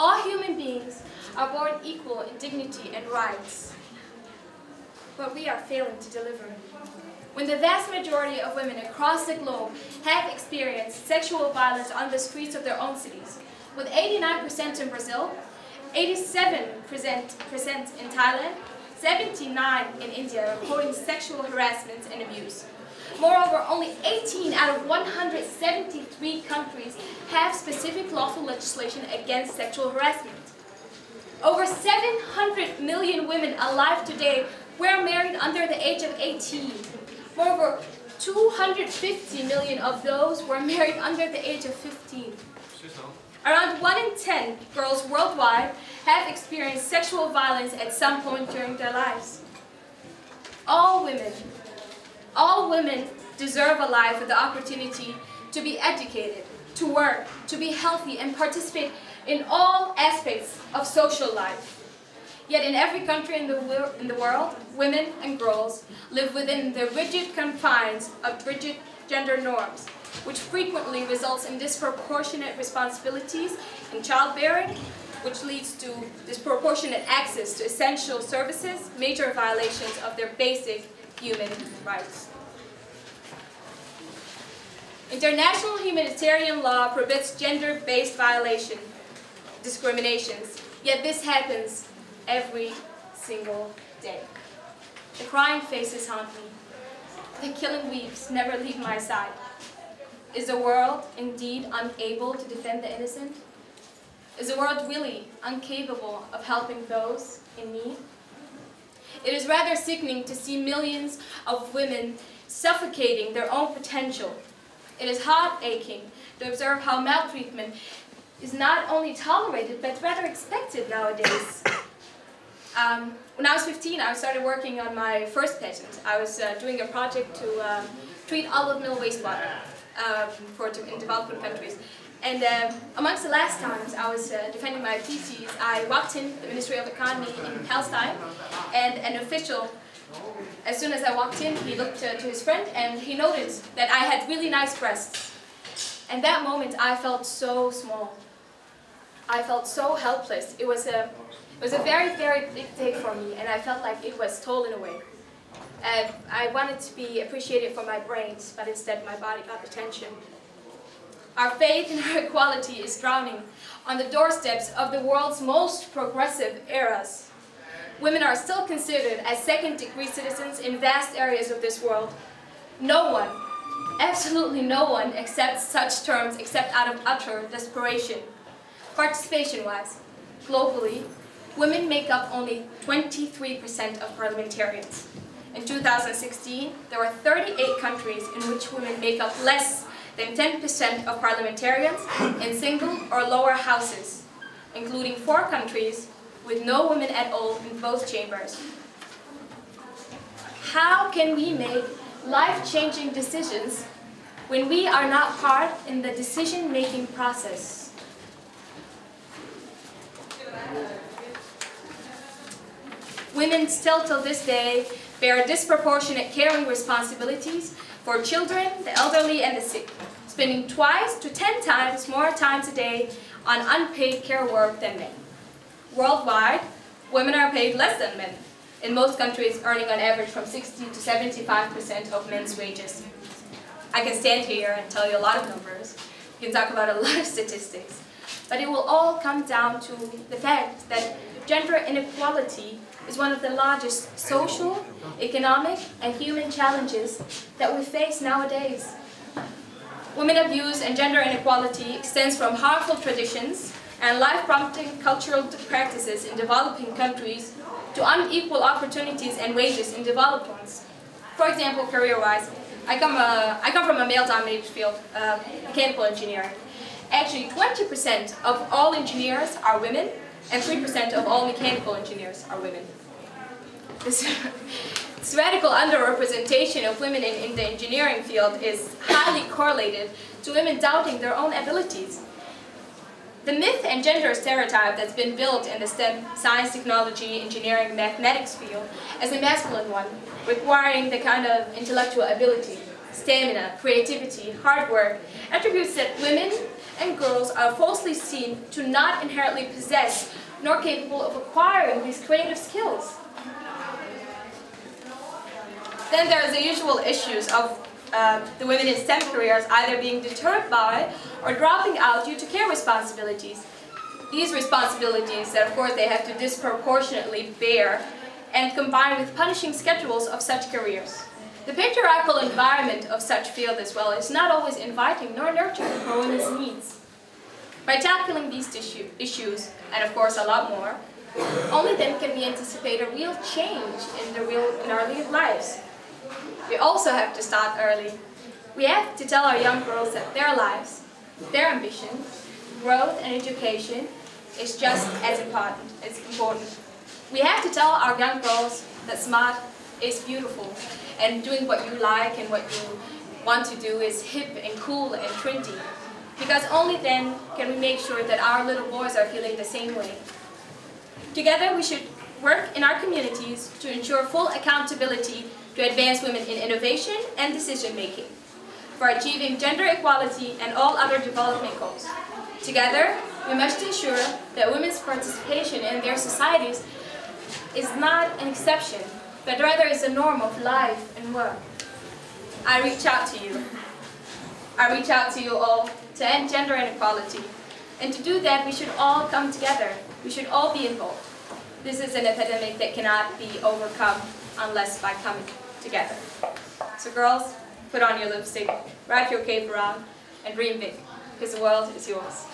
All human beings are born equal in dignity and rights, but we are failing to deliver. When the vast majority of women across the globe have experienced sexual violence on the streets of their own cities, with 89% in Brazil, 87% in Thailand, 79% in India reporting sexual harassment and abuse. Moreover, only 18 out of 173 countries have specific lawful legislation against sexual harassment. Over 700 million women alive today were married under the age of 18. Moreover, 250 million of those were married under the age of 15. Around 1 in 10 girls worldwide have experienced sexual violence at some point during their lives. All women deserve a life with the opportunity to be educated, to work, to be healthy, and participate in all aspects of social life. Yet in every country in the world, women and girls live within the rigid confines of rigid gender norms, which frequently results in disproportionate responsibilities in childbearing, which leads to disproportionate access to essential services, major violations of their basic human rights. International humanitarian law prohibits gender-based discriminations, yet this happens every single day. The crying faces haunt me. The killing weeps never leave my side. Is the world indeed unable to defend the innocent? Is the world really incapable of helping those in need? It is rather sickening to see millions of women suffocating their own potential. It is heart-aching to observe how maltreatment is not only tolerated, but rather expected nowadays. When I was 15, I started working on my first patent. I was doing a project to treat olive mill wastewater in developing countries. And amongst the last times I was defending my thesis, I walked in the Ministry of Economy in Palestine, and an official, as soon as I walked in, he looked to his friend and he noticed that I had really nice breasts. And that moment I felt so small. I felt so helpless. It was a very, very big day for me, and I felt like it was stolen away. I wanted to be appreciated for my brains, but instead my body got attention. Our faith in our equality is drowning on the doorsteps of the world's most progressive eras. Women are still considered as second-degree citizens in vast areas of this world. No one, absolutely no one, accepts such terms except out of utter desperation. Participation-wise, globally, women make up only 23% of parliamentarians. In 2016, there were 38 countries in which women make up less than 10% of parliamentarians in single or lower houses, including 4 countries with no women at all in both chambers. How can we make life-changing decisions when we are not part in the decision-making process? Women still till this day bear disproportionate caring responsibilities for children, the elderly, and the sick, spending twice to 10 times more times a day on unpaid care work than men. Worldwide, women are paid less than men, in most countries earning on average from 60 to 75% of men's wages. I can stand here and tell you a lot of numbers. We can talk about a lot of statistics. But it will all come down to the fact that gender inequality is one of the largest social, economic, and human challenges that we face nowadays. Women abuse and gender inequality extends from harmful traditions and life-prompting cultural practices in developing countries to unequal opportunities and wages in developed ones. For example, career-wise, I come from a male-dominated field, mechanical engineering. Actually, 20% of all engineers are women, and 3% of all mechanical engineers are women. This radical underrepresentation of women in the engineering field is highly correlated to women doubting their own abilities. The myth and gender stereotype that's been built in the STEM, science, technology, engineering, mathematics field as a masculine one, requiring the kind of intellectual ability, stamina, creativity, hard work, attributes that women and girls are falsely seen to not inherently possess nor capable of acquiring these creative skills. Then there are the usual issues of the women in STEM careers either being deterred by or dropping out due to care responsibilities. These responsibilities that of course they have to disproportionately bear and combined with punishing schedules of such careers. The patriarchal environment of such field as well is not always inviting nor nurturing for women's needs. By tackling these issues, and of course a lot more, only then can we anticipate a real change in our lives. We also have to start early. We have to tell our young girls that their lives, their ambition, growth and education is just as important. We have to tell our young girls that smart is beautiful and doing what you like and what you want to do is hip and cool and trendy. Because only then can we make sure that our little boys are feeling the same way. Together we should work in our communities to ensure full accountability to advance women in innovation and decision making, for achieving gender equality and all other development goals. Together, we must ensure that women's participation in their societies is not an exception, but rather is a norm of life and work. I reach out to you. I reach out to you all to end gender inequality. And to do that, we should all come together. We should all be involved. This is an epidemic that cannot be overcome unless by coming together. So girls, put on your lipstick, wrap your cape around, and dream big, because the world is yours.